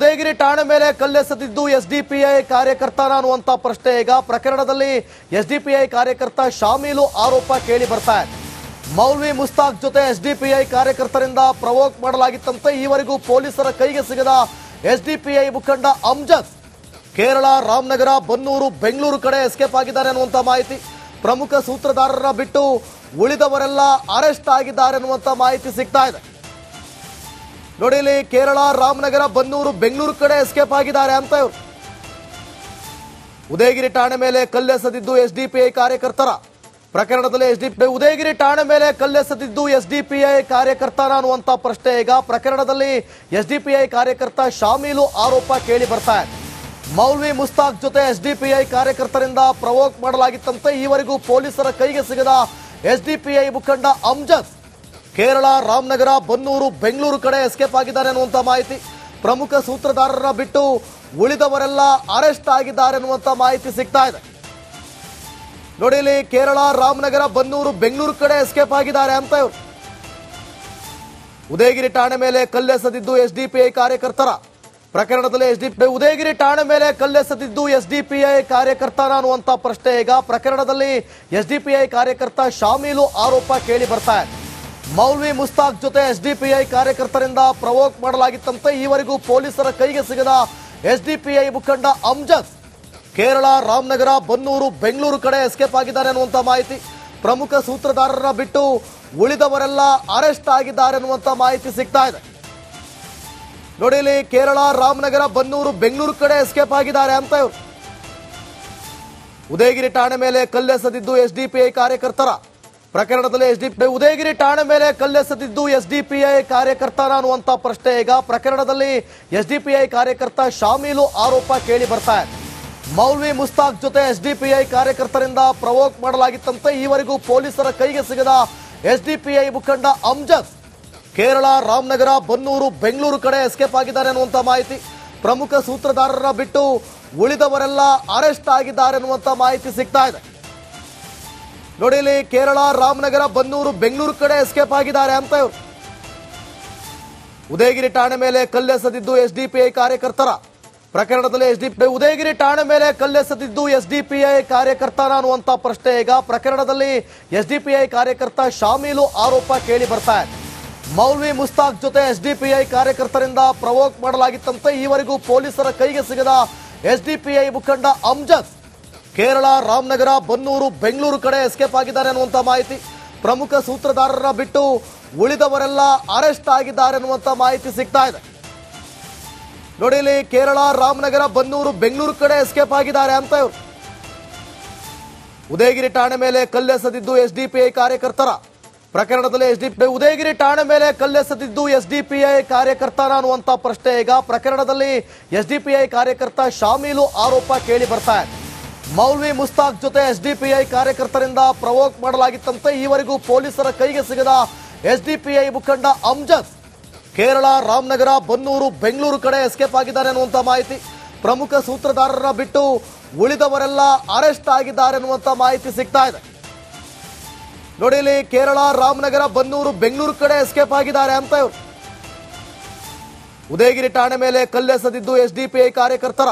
ಉದಯಗಿರಿ ಠಾಣೆ ಮೇಲೆ ಕಲ್ಲೆಸೆದಿದ್ದು ಎಸ್ಡಿಪಿಐ ಕಾರ್ಯಕರ್ತನ ಅನ್ನುವಂತ ಪ್ರಶ್ನೆ ಈಗ ಪ್ರಕರಣದಲ್ಲಿ ಎಸ್ಡಿಪಿಐ ಕಾರ್ಯಕರ್ತ ಶಾಮೀಲು ಆರೋಪ ಕೇಳಿ ಬರ್ತಾ ಇದೆ. ಮೌಲ್ವಿ ಮುಸ್ತಾಕ್ ಜೊತೆ ಎಸ್ಡಿಪಿಐ ಕಾರ್ಯಕರ್ತರಿಂದ ಪ್ರವೋಕ್ ಮಾಡಲಾಗಿತ್ತಂತೆ. ಈವರೆಗೂ ಪೊಲೀಸರ ಕೈಗೆ ಸಿಗದ ಎಸ್ಡಿಪಿಐ ಮುಖಂಡ ಅಮ್ಜದ್ ಕೇರಳ, ರಾಮನಗರ, ಬನ್ನೂರು, ಬೆಂಗಳೂರು ಕಡೆ ಎಸ್ಕೇಪ್ ಆಗಿದ್ದಾರೆ ಅನ್ನುವಂತ ಮಾಹಿತಿ. ಪ್ರಮುಖ ಸೂತ್ರಧಾರರ ಬಿಟ್ಟು ಉಳಿದವರೆಲ್ಲ ಅರೆಸ್ಟ್ ಆಗಿದ್ದಾರೆ ಅನ್ನುವಂತ ಮಾಹಿತಿ ಸಿಗ್ತಾ ಇದೆ. ನೋಡಿ, ಇಲ್ಲಿ ಕೇರಳ, ರಾಮನಗರ, ಬನ್ನೂರು, ಬೆಂಗಳೂರು ಕಡೆ ಎಸ್ಕೇಪ್ ಆಗಿದ್ದಾರೆ ಅಂತ ಇವರು. ಉದಯಗಿರಿ ಠಾಣೆ ಮೇಲೆ ಕಲ್ಲೆಸೆದಿದ್ದು ಎಸ್ಡಿಪಿಐ ಕಾರ್ಯಕರ್ತರ ಪ್ರಕರಣದಲ್ಲಿ ಉದಯಗಿರಿ ಠಾಣೆ ಮೇಲೆ ಕಲ್ಲೆಸೆದಿದ್ದು ಎಸ್ಡಿಪಿಐ ಕಾರ್ಯಕರ್ತನ ಅನ್ನುವಂತ ಪ್ರಶ್ನೆ ಈಗ ಪ್ರಕರಣದಲ್ಲಿ ಎಸ್ಡಿಪಿಐ ಕಾರ್ಯಕರ್ತ ಶಾಮೀಲು ಆರೋಪ ಕೇಳಿ ಬರ್ತಾ ಇದೆ. ಮೌಲ್ವಿ ಮುಸ್ತಾಕ್ ಜೊತೆ ಎಸ್ಡಿಪಿಐ ಕಾರ್ಯಕರ್ತರಿಂದ ಪ್ರವೋಕ್ ಮಾಡಲಾಗಿತ್ತಂತೆ. ಈವರೆಗೂ ಪೊಲೀಸರ ಕೈಗೆ ಸಿಗದ ಎಸ್ಡಿಪಿಐ ಮುಖಂಡ ಅಮ್ಜದ್ ಕೇರಳ, ರಾಮನಗರ, ಬನ್ನೂರು, ಬೆಂಗಳೂರು ಕಡೆ ಎಸ್ಕೇಪ್ ಆಗಿದ್ದಾರೆ ಅನ್ನುವಂತ ಮಾಹಿತಿ. ಪ್ರಮುಖ ಸೂತ್ರಧಾರರ ಬಿಟ್ಟು ಉಳಿದವರೆಲ್ಲ ಅರೆಸ್ಟ್ ಆಗಿದ್ದಾರೆ ಅನ್ನುವಂತ ಮಾಹಿತಿ ಸಿಗ್ತಾ ಇದೆ. ನೋಡಿ, ಇಲ್ಲಿ ಕೇರಳ, ರಾಮನಗರ, ಬನ್ನೂರು, ಬೆಂಗಳೂರು ಕಡೆ ಎಸ್ಕೇಪ್ ಆಗಿದ್ದಾರೆ ಅಂತ ಇವರು. ಉದಯಗಿರಿ ಠಾಣೆ ಮೇಲೆ ಕಲ್ಲೆಸೆದಿದ್ದು ಎಸ್ಡಿಪಿಐ ಕಾರ್ಯಕರ್ತರ ಪ್ರಕರಣದಲ್ಲಿ ಉದಯಗಿರಿ ಠಾಣೆ ಮೇಲೆ ಕಲ್ಲೆಸೆದಿದ್ದು ಎಸ್ಡಿಪಿಐ ಕಾರ್ಯಕರ್ತನ ಅನ್ನುವಂತ ಪ್ರಶ್ನೆ ಈಗ ಪ್ರಕರಣದಲ್ಲಿ ಎಸ್ಡಿಪಿಐ ಕಾರ್ಯಕರ್ತ ಶಾಮೀಲು ಆರೋಪ ಕೇಳಿ ಬರ್ತಾ ಇದೆ. ಮೌಲ್ವಿ ಮುಸ್ತಾಕ್ ಜೊತೆ ಎಸ್ಡಿಪಿಐ ಕಾರ್ಯಕರ್ತರಿಂದ ಪ್ರವೋಕ್ ಮಾಡಲಾಗಿತ್ತಂತೆ. ಈವರೆಗೂ ಪೊಲೀಸರ ಕೈಗೆ ಸಿಗದ ಎಸ್ಡಿಪಿಐ ಮುಖಂಡ ಅಮ್ಜದ್ ಕೇರಳ, ರಾಮನಗರ, ಬನ್ನೂರು, ಬೆಂಗಳೂರು ಕಡೆ ಎಸ್ಕೇಪ್ ಆಗಿದ್ದಾರೆ ಅನ್ನುವಂತ ಮಾಹಿತಿ. ಪ್ರಮುಖ ಸೂತ್ರಧಾರರ ಬಿಟ್ಟು ಉಳಿದವರೆಲ್ಲ ಅರೆಸ್ಟ್ ಆಗಿದ್ದಾರೆ ಅನ್ನುವಂತ ಮಾಹಿತಿ ಸಿಗ್ತಾ ಇದೆ. ನೋಡಿ, ಇಲ್ಲಿ ಕೇರಳ, ರಾಮನಗರ, ಬನ್ನೂರು, ಬೆಂಗಳೂರು ಕಡೆ ಎಸ್ಕೇಪ್ ಆಗಿದ್ದಾರೆ ಅಂತ ಇವರು. ಉದಯಗಿರಿ ಠಾಣೆ ಮೇಲೆ ಕಲ್ಲೆಸೆದಿದ್ದು ಎಸ್ಡಿಪಿಐ ಕಾರ್ಯಕರ್ತರ ಪ್ರಕರಣದಲ್ಲಿ ಉದಯಗಿರಿ ಠಾಣೆ ಮೇಲೆ ಕಲ್ಲೆಸೆದಿದ್ದು ಎಸ್ಡಿಪಿಐ ಕಾರ್ಯಕರ್ತನ ಅನ್ನುವಂತ ಪ್ರಶ್ನೆ ಈಗ ಪ್ರಕರಣದಲ್ಲಿ ಎಸ್ಡಿಪಿಐ ಕಾರ್ಯಕರ್ತ ಶಾಮೀಲು ಆರೋಪ ಕೇಳಿ ಬರ್ತಾ ಇದೆ. ಮೌಲ್ವಿ ಮುಸ್ತಾಕ್ ಜೊತೆ ಎಸ್ಡಿಪಿಐ ಕಾರ್ಯಕರ್ತರಿಂದ ಪ್ರವೋಕ್ ಮಾಡಲಾಗಿತ್ತಂತೆ. ಈವರೆಗೂ ಪೊಲೀಸರ ಕೈಗೆ ಸಿಗದ ಎಸ್ಡಿಪಿಐ ಮುಖಂಡ ಅಮ್ಜದ್ ಕೇರಳ, ರಾಮನಗರ, ಬನ್ನೂರು, ಬೆಂಗಳೂರು ಕಡೆ ಎಸ್ಕೇಪ್ ಆಗಿದ್ದಾರೆ ಅನ್ನುವಂತ ಮಾಹಿತಿ. ಪ್ರಮುಖ ಸೂತ್ರಧಾರರ ಬಿಟ್ಟು ಉಳಿದವರೆಲ್ಲ ಅರೆಸ್ಟ್ ಆಗಿದ್ದಾರೆ ಅನ್ನುವಂತ ಮಾಹಿತಿ ಸಿಗ್ತಾ ಇದೆ. ನೋಡಿ, ಇಲ್ಲಿ ಕೇರಳ, ರಾಮನಗರ, ಬನ್ನೂರು, ಬೆಂಗಳೂರು ಕಡೆ ಎಸ್ಕೇಪ್ ಆಗಿದ್ದಾರೆ ಅಂತ ಇವರು. ಉದಯಗಿರಿ ಠಾಣೆ ಮೇಲೆ ಕಲ್ಲೆಸೆದಿದ್ದು ಎಸ್ಡಿಪಿಐ ಕಾರ್ಯಕರ್ತರ ಪ್ರಕರಣದಲ್ಲಿ ಉದಯಗಿರಿ ಠಾಣೆ ಮೇಲೆ ಕಲ್ಲೆಸೆದಿದ್ದು ಎಸ್ಡಿಪಿಐ ಕಾರ್ಯಕರ್ತನ ಅನ್ನುವಂತ ಪ್ರಶ್ನೆ ಈಗ ಪ್ರಕರಣದಲ್ಲಿ ಎಸ್ಡಿಪಿಐ ಕಾರ್ಯಕರ್ತ ಶಾಮೀಲು ಆರೋಪ ಕೇಳಿ ಬರ್ತಾ ಇದೆ. ಮೌಲ್ವಿ ಮುಸ್ತಾಕ್ ಜೊತೆ ಎಸ್ಡಿಪಿಐ ಕಾರ್ಯಕರ್ತರಿಂದ ಪ್ರವೋಕ್ ಮಾಡಲಾಗಿತ್ತಂತೆ. ಈವರೆಗೂ ಪೊಲೀಸರ ಕೈಗೆ ಸಿಗದ ಎಸ್ಡಿಪಿಐ ಮುಖಂಡ ಅಮ್ಜದ್ ಕೇರಳ, ರಾಮನಗರ, ಬನ್ನೂರು, ಬೆಂಗಳೂರು ಕಡೆ ಎಸ್ಕೇಪ್ ಆಗಿದ್ದಾರೆ ಅನ್ನುವಂತ ಮಾಹಿತಿ. ಪ್ರಮುಖ ಸೂತ್ರಧಾರರ ಬಿಟ್ಟು ಉಳಿದವರೆಲ್ಲ ಅರೆಸ್ಟ್ ಆಗಿದ್ದಾರೆ ಅನ್ನುವಂತ ಮಾಹಿತಿ ಸಿಗ್ತಾ ಇದೆ. ನೋಡಿ, ಇಲ್ಲಿ ಕೇರಳ, ರಾಮನಗರ, ಬನ್ನೂರು, ಬೆಂಗಳೂರು ಕಡೆ ಎಸ್ಕೇಪ್ ಆಗಿದ್ದಾರೆ ಅಂತ ಇವರು. ಉದಯಗಿರಿ ಠಾಣೆ ಮೇಲೆ ಕಲ್ಲೆಸೆದಿದ್ದು ಎಸ್ಡಿಪಿಐ ಕಾರ್ಯಕರ್ತರ ಪ್ರಕರಣದಲ್ಲಿ ಉದಯಗಿರಿ ಠಾಣೆ ಮೇಲೆ ಕಲ್ಲೆಸೆದಿದ್ದು ಎಸ್ಡಿಪಿಐ ಕಾರ್ಯಕರ್ತನ ಅನ್ನುವಂತ ಪ್ರಶ್ನೆ ಈಗ ಪ್ರಕರಣದಲ್ಲಿ ಎಸ್ಡಿಪಿಐ ಕಾರ್ಯಕರ್ತ ಶಾಮೀಲು ಆರೋಪ ಕೇಳಿ ಬರ್ತಾ ಇದೆ. ಮೌಲ್ವಿ ಮುಸ್ತಾಕ್ ಜೊತೆ ಎಸ್ಡಿಪಿಐ ಕಾರ್ಯಕರ್ತರಿಂದ ಪ್ರವೋಕ್ ಮಾಡಲಾಗಿತ್ತಂತೆ. ಈವರೆಗೂ ಪೊಲೀಸರ ಕೈಗೆ ಸಿಗದ ಎಸ್ಡಿಪಿಐ ಮುಖಂಡ ಅಮ್ಜದ್ ಕೇರಳ, ರಾಮನಗರ, ಬನ್ನೂರು, ಬೆಂಗಳೂರು ಕಡೆ ಎಸ್ಕೇಪ್ ಆಗಿದ್ದಾರೆ ಅನ್ನುವಂತ ಮಾಹಿತಿ. ಪ್ರಮುಖ ಸೂತ್ರಧಾರರ ಬಿಟ್ಟು ಉಳಿದವರೆಲ್ಲ ಅರೆಸ್ಟ್ ಆಗಿದ್ದಾರೆ ಅನ್ನುವಂತ ಮಾಹಿತಿ ಸಿಗ್ತಾ ಇದೆ. ನೋಡಿ, ಇಲ್ಲಿ ಕೇರಳ, ರಾಮನಗರ, ಬನ್ನೂರು, ಬೆಂಗಳೂರು ಕಡೆ ಎಸ್ಕೇಪ್ ಆಗಿದ್ದಾರೆ ಅಂತ ಇವರು. ಉದಯಗಿರಿ ಠಾಣೆ ಮೇಲೆ ಕಲ್ಲೆಸೆದಿದ್ದು ಎಸ್ಡಿಪಿಐ ಕಾರ್ಯಕರ್ತರ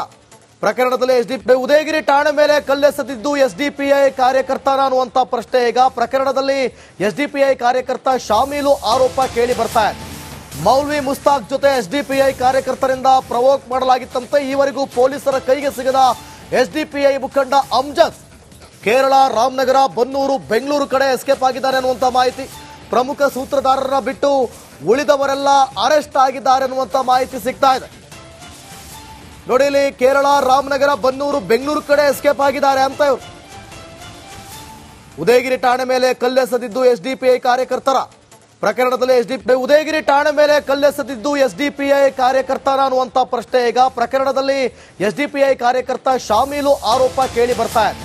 ಪ್ರಕರಣದಲ್ಲಿ ಉದಯಗಿರಿ ಠಾಣೆ ಮೇಲೆ ಕಲ್ಲೆಸೆದಿದ್ದು ಎಸ್ಡಿಪಿಐ ಕಾರ್ಯಕರ್ತನ ಅನ್ನುವಂತ ಪ್ರಶ್ನೆ ಈಗ ಪ್ರಕರಣದಲ್ಲಿ ಎಸ್ಡಿಪಿಐ ಕಾರ್ಯಕರ್ತ ಶಾಮೀಲು ಆರೋಪ ಕೇಳಿ ಬರ್ತಾ ಇದೆ. ಮೌಲ್ವಿ ಮುಸ್ತಾಕ್ ಜೊತೆ ಎಸ್ಡಿಪಿಐ ಕಾರ್ಯಕರ್ತರಿಂದ ಪ್ರವೋಕ್ ಮಾಡಲಾಗಿತ್ತಂತೆ. ಈವರೆಗೂ ಪೊಲೀಸರ ಕೈಗೆ ಸಿಗದ ಎಸ್ಡಿಪಿಐ ಮುಖಂಡ ಅಮ್ಜದ್ ಕೇರಳ, ರಾಮನಗರ, ಬನ್ನೂರು, ಬೆಂಗಳೂರು ಕಡೆ ಎಸ್ಕೇಪ್ ಆಗಿದ್ದಾರೆ ಅನ್ನುವಂತ ಮಾಹಿತಿ. ಪ್ರಮುಖ ಸೂತ್ರಧಾರರ ಬಿಟ್ಟು ಉಳಿದವರೆಲ್ಲ ಅರೆಸ್ಟ್ ಆಗಿದ್ದಾರೆ ಅನ್ನುವಂತ ಮಾಹಿತಿ ಸಿಗ್ತಾ ಇದೆ. ನೋಡಿ, ಇಲ್ಲಿ ಕೇರಳ, ರಾಮನಗರ, ಬನ್ನೂರು, ಬೆಂಗಳೂರು ಕಡೆ ಎಸ್ಕೇಪ್ ಆಗಿದ್ದಾರೆ ಅಂತ ಇವರು. ಉದಯಗಿರಿ ಠಾಣೆ ಮೇಲೆ ಕಲ್ಲೆಸೆದಿದ್ದು ಎಸ್ಡಿಪಿಐ ಕಾರ್ಯಕರ್ತರ ಪ್ರಕರಣದಲ್ಲಿ ಉದಯಗಿರಿ ಠಾಣೆ ಮೇಲೆ ಕಲ್ಲೆಸೆದಿದ್ದು ಎಸ್ಡಿಪಿಐ ಕಾರ್ಯಕರ್ತನ ಅನ್ನುವಂತ ಪ್ರಶ್ನೆ ಈಗ ಪ್ರಕರಣದಲ್ಲಿ ಎಸ್ಡಿಪಿಐ ಕಾರ್ಯಕರ್ತ ಶಾಮೀಲು ಆರೋಪ ಕೇಳಿ ಬರ್ತಾ ಇದೆ.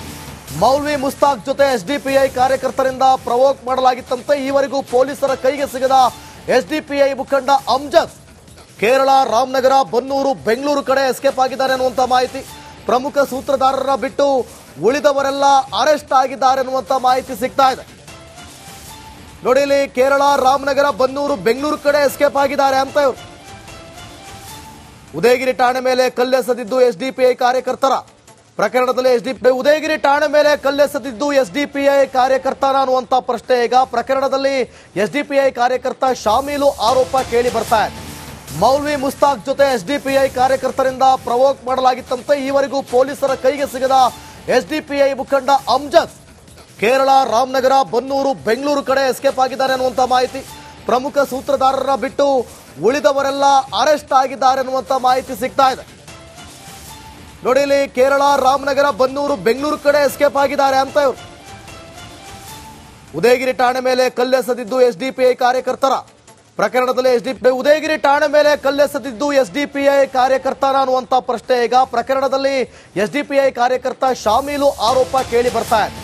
ಮೌಲ್ವಿ ಮುಸ್ತಾಕ್ ಜೊತೆ ಎಸ್ಡಿಪಿಐ ಕಾರ್ಯಕರ್ತರಿಂದ ಪ್ರವೋಕ್ ಮಾಡಲಾಗಿತ್ತಂತೆ. ಈವರೆಗೂ ಪೊಲೀಸರ ಕೈಗೆ ಸಿಗದ ಎಸ್ಡಿಪಿಐ ಮುಖಂಡ ಅಮ್ಜದ್ ಕೇರಳ, ರಾಮನಗರ, ಬನ್ನೂರು, ಬೆಂಗಳೂರು ಕಡೆ ಎಸ್ಕೇಪ್ ಆಗಿದ್ದಾರೆ ಅನ್ನುವಂತ ಮಾಹಿತಿ. ಪ್ರಮುಖ ಸೂತ್ರಧಾರರ ಬಿಟ್ಟು ಉಳಿದವರೆಲ್ಲ ಅರೆಸ್ಟ್ ಆಗಿದ್ದಾರೆ ಅನ್ನುವಂತ ಮಾಹಿತಿ ಸಿಗ್ತಾ ಇದೆ. ನೋಡಿ, ಇಲ್ಲಿ ಕೇರಳ, ರಾಮನಗರ, ಬನ್ನೂರು, ಬೆಂಗಳೂರು ಕಡೆ ಎಸ್ಕೇಪ್ ಆಗಿದ್ದಾರೆ ಅಂತ ಇವರು. ಉದಯಗಿರಿ ಠಾಣೆ ಮೇಲೆ ಕಲ್ಲೆಸೆದಿದ್ದು ಎಸ್ಡಿಪಿಐ ಕಾರ್ಯಕರ್ತರ ಪ್ರಕರಣದಲ್ಲಿ ಉದಯಗಿರಿ ಠಾಣೆ ಮೇಲೆ ಕಲ್ಲೆಸೆದಿದ್ದು ಎಸ್ಡಿಪಿಐ ಕಾರ್ಯಕರ್ತನ ಅನ್ನುವಂತ ಪ್ರಶ್ನೆ ಈಗ ಪ್ರಕರಣದಲ್ಲಿ ಎಸ್ಡಿಪಿಐ ಕಾರ್ಯಕರ್ತ ಶಾಮೀಲು ಆರೋಪ ಕೇಳಿ ಬರ್ತಾ ಇದೆ. ಮೌಲ್ವಿ ಮುಸ್ತಾಕ್ ಜೊತೆ ಎಸ್ಡಿಪಿಐ ಕಾರ್ಯಕರ್ತರಿಂದ ಪ್ರವೋಕ್ ಮಾಡಲಾಗಿತ್ತಂತೆ. ಈವರೆಗೂ ಪೊಲೀಸರ ಕೈಗೆ ಸಿಗದ ಎಸ್ಡಿಪಿಐ ಮುಖಂಡ ಅಮ್ಜದ್ ಕೇರಳ, ರಾಮನಗರ, ಬನ್ನೂರು, ಬೆಂಗಳೂರು ಕಡೆ ಎಸ್ಕೇಪ್ ಆಗಿದ್ದಾರೆ ಅನ್ನುವಂತ ಮಾಹಿತಿ. ಪ್ರಮುಖ ಸೂತ್ರಧಾರರ ಬಿಟ್ಟು ಉಳಿದವರೆಲ್ಲ ಅರೆಸ್ಟ್ ಆಗಿದ್ದಾರೆ ಅನ್ನುವಂತ ಮಾಹಿತಿ ಸಿಗ್ತಾ ಇದೆ. ನೋಡಿ, ಇಲ್ಲಿ ಕೇರಳ, ರಾಮನಗರ, ಬನ್ನೂರು, ಬೆಂಗಳೂರು ಕಡೆ ಎಸ್ಕೇಪ್ ಆಗಿದ್ದಾರೆ ಅಂತ ಇವರು. ಉದಯಗಿರಿ ಠಾಣೆ ಮೇಲೆ ಕಲ್ಲೆಸೆದಿದ್ದು ಎಸ್ಡಿಪಿಐ ಕಾರ್ಯಕರ್ತರ ಪ್ರಕರಣದಲ್ಲಿ ಉದಯಗಿರಿ ಠಾಣೆ ಮೇಲೆ ಕಲ್ಲೆಸೆದಿದ್ದು ಎಸ್ಡಿಪಿಐ ಕಾರ್ಯಕರ್ತನ ಅನ್ನುವಂತ ಪ್ರಶ್ನೆ ಈಗ ಪ್ರಕರಣದಲ್ಲಿ ಎಸ್ಡಿಪಿಐ ಕಾರ್ಯಕರ್ತ ಶಾಮೀಲು ಆರೋಪ ಕೇಳಿ ಬರ್ತಾ ಇದೆ.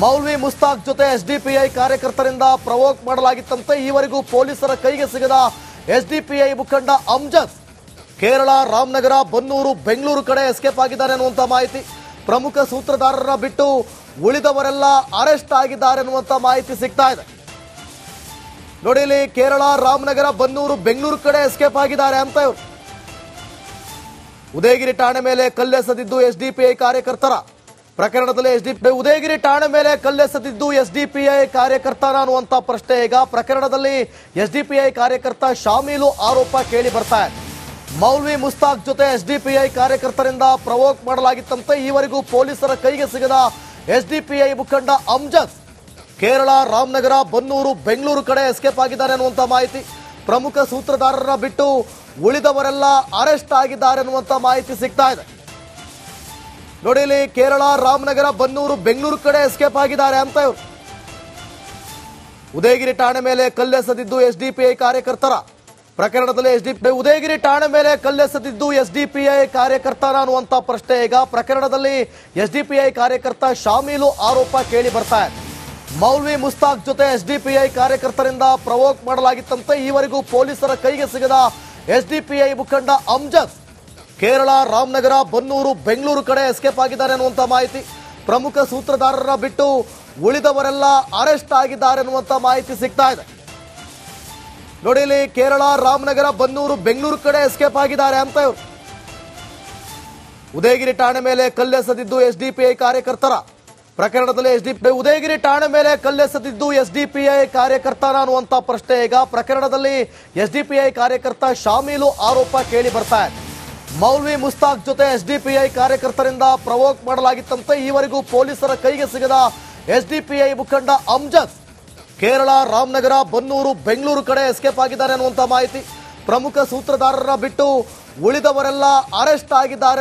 ಮೌಲ್ವಿ ಮುಸ್ತಾಕ್ ಜೊತೆ ಎಸ್ಡಿಪಿಐ ಕಾರ್ಯಕರ್ತರಿಂದ ಪ್ರವೋಕ್ ಮಾಡಲಾಗಿತ್ತಂತೆ. ಈವರೆಗೂ ಪೊಲೀಸರ ಕೈಗೆ ಸಿಗದ ಎಸ್ಡಿಪಿಐ ಮುಖಂಡ ಅಮ್ಜದ್ ಕೇರಳ, ರಾಮನಗರ, ಬನ್ನೂರು, ಬೆಂಗಳೂರು ಕಡೆ ಎಸ್ಕೇಪ್ ಆಗಿದ್ದಾರೆ ಅನ್ನುವಂತ ಮಾಹಿತಿ. ಪ್ರಮುಖ ಸೂತ್ರಧಾರರ ಬಿಟ್ಟು ಉಳಿದವರೆಲ್ಲ ಅರೆಸ್ಟ್ ಆಗಿದ್ದಾರೆ ಅನ್ನುವಂತ ಮಾಹಿತಿ ಸಿಗ್ತಾ ಇದೆ. ನೋಡಿ, ಇಲ್ಲಿ ಕೇರಳ, ರಾಮನಗರ, ಬನ್ನೂರು, ಬೆಂಗಳೂರು ಕಡೆ ಎಸ್ಕೇಪ್ ಆಗಿದ್ದಾರೆ ಅಂತ ಇವರು. ಉದಯಗಿರಿ ಠಾಣೆ ಮೇಲೆ ಕಲ್ಲೆಸೆದಿದ್ದು ಎಸ್ಡಿಪಿಐ ಕಾರ್ಯಕರ್ತರ ಪ್ರಕರಣದಲ್ಲಿ ಉದಯಗಿರಿ ಠಾಣೆ ಮೇಲೆ ಕಲ್ಲೆಸೆದಿದ್ದು ಎಸ್ಡಿಪಿಐ ಕಾರ್ಯಕರ್ತನ ಅನ್ನುವಂತ ಪ್ರಶ್ನೆ ಈಗ ಪ್ರಕರಣದಲ್ಲಿ ಎಸ್ಡಿಪಿಐ ಕಾರ್ಯಕರ್ತ ಶಾಮೀಲು ಆರೋಪ ಕೇಳಿ ಬರ್ತಾ ಇದೆ. ಮೌಲ್ವಿ ಮುಸ್ತಾಕ್ ಜೊತೆ ಎಸ್ಡಿಪಿಐ ಕಾರ್ಯಕರ್ತರಿಂದ ಪ್ರವೋಕ್ ಮಾಡಲಾಗಿತ್ತಂತೆ. ಈವರೆಗೂ ಪೊಲೀಸರ ಕೈಗೆ ಸಿಗದ ಎಸ್ಡಿಪಿಐ ಮುಖಂಡ ಅಮ್ಜದ್ ಕೇರಳ, ರಾಮನಗರ, ಬನ್ನೂರು, ಬೆಂಗಳೂರು ಕಡೆ ಎಸ್ಕೇಪ್ ಆಗಿದ್ದಾರೆ ಅನ್ನುವಂತ ಮಾಹಿತಿ. ಪ್ರಮುಖ ಸೂತ್ರಧಾರರ ಬಿಟ್ಟು ಉಳಿದವರೆಲ್ಲ ಅರೆಸ್ಟ್ ಆಗಿದ್ದಾರೆ ಅನ್ನುವಂತ ಮಾಹಿತಿ ಸಿಗ್ತಾ ಇದೆ. ನೋಡಿ, ಇಲ್ಲಿ ಕೇರಳ, ರಾಮನಗರ, ಬನ್ನೂರು, ಬೆಂಗಳೂರು ಕಡೆ ಎಸ್ಕೇಪ್ ಆಗಿದ್ದಾರೆ ಅಂತ ಇವರು. ಉದಯಗಿರಿ ಠಾಣೆ ಮೇಲೆ ಕಲ್ಲೆಸೆದಿದ್ದು ಎಸ್ಡಿಪಿಐ ಕಾರ್ಯಕರ್ತರ ಪ್ರಕರಣದಲ್ಲಿ ಉದಯಗಿರಿ ಠಾಣೆ ಮೇಲೆ ಕಲ್ಲೆಸೆದಿದ್ದು ಎಸ್ಡಿಪಿಐ ಕಾರ್ಯಕರ್ತನ ಅನ್ನುವಂತ ಪ್ರಶ್ನೆ ಈಗ ಪ್ರಕರಣದಲ್ಲಿ ಎಸ್ಡಿಪಿಐ ಕಾರ್ಯಕರ್ತ ಶಾಮೀಲು ಆರೋಪ ಕೇಳಿ ಬರ್ತಾ ಇದೆ. ಮೌಲ್ವಿ ಮುಸ್ತಾಕ್ ಜೊತೆ ಎಸ್ಡಿಪಿಐ ಕಾರ್ಯಕರ್ತರಿಂದ ಪ್ರವೋಕ್ ಮಾಡಲಾಗಿತ್ತಂತೆ. ಈವರೆಗೂ ಪೊಲೀಸರ ಕೈಗೆ ಸಿಗದ ಎಸ್ಡಿಪಿಐ ಮುಖಂಡ ಅಮ್ಜದ್ ಕೇರಳ, ರಾಮನಗರ, ಬನ್ನೂರು, ಬೆಂಗಳೂರು ಕಡೆ ಎಸ್ಕೇಪ್ ಆಗಿದ್ದಾರೆ ಅನ್ನುವಂತ ಮಾಹಿತಿ. ಪ್ರಮುಖ ಸೂತ್ರಧಾರರ ಬಿಟ್ಟು ಉಳಿದವರೆಲ್ಲ ಅರೆಸ್ಟ್ ಆಗಿದ್ದಾರೆ ಅನ್ನುವಂತ ಮಾಹಿತಿ ಸಿಗ್ತಾ ಇದೆ. ನೋಡಿ, ಇಲ್ಲಿ ಕೇರಳ, ರಾಮನಗರ, ಬನ್ನೂರು, ಬೆಂಗಳೂರು ಕಡೆ ಎಸ್ಕೇಪ್ ಆಗಿದ್ದಾರೆ ಅಂತ ಇವರು. ಉದಯಗಿರಿ ಠಾಣೆ ಮೇಲೆ ಕಲ್ಲೆಸೆದಿದ್ದು ಎಸ್ಡಿಪಿಐ ಕಾರ್ಯಕರ್ತರ ಪ್ರಕರಣದಲ್ಲಿ ಉದಯಗಿರಿ ಠಾಣೆ ಮೇಲೆ ಕಲ್ಲೆಸೆದಿದ್ದು ಎಸ್ಡಿಪಿಐ ಕಾರ್ಯಕರ್ತನ ಅನ್ನುವಂತ ಪ್ರಶ್ನೆ ಈಗ ಪ್ರಕರಣದಲ್ಲಿ ಎಸ್ಡಿಪಿಐ ಕಾರ್ಯಕರ್ತ ಶಾಮೀಲು ಆರೋಪ ಕೇಳಿ ಬರ್ತಾ ಇದೆ. ಮೌಲ್ವಿ ಮುಸ್ತಾಕ್ ಜೊತೆ ಎಸ್ಡಿಪಿಐ ಕಾರ್ಯಕರ್ತರಿಂದ ಪ್ರವೋಕ್ ಮಾಡಲಾಗಿತ್ತಂತೆ. ಈವರೆಗೂ ಪೊಲೀಸರ ಕೈಗೆ ಸಿಗದ ಎಸ್ಡಿಪಿಐ ಮುಖಂಡ ಅಮ್ಜದ್ ಕೇರಳ, ರಾಮನಗರ, ಬನ್ನೂರು, ಬೆಂಗಳೂರು ಕಡೆ ಎಸ್ಕೇಪ್ ಆಗಿದ್ದಾರೆ ಅನ್ನುವಂತ ಮಾಹಿತಿ. ಪ್ರಮುಖ ಸೂತ್ರಧಾರರ ಬಿಟ್ಟು ಉಳಿದವರೆಲ್ಲ ಅರೆಸ್ಟ್ ಆಗಿದ್ದಾರೆ.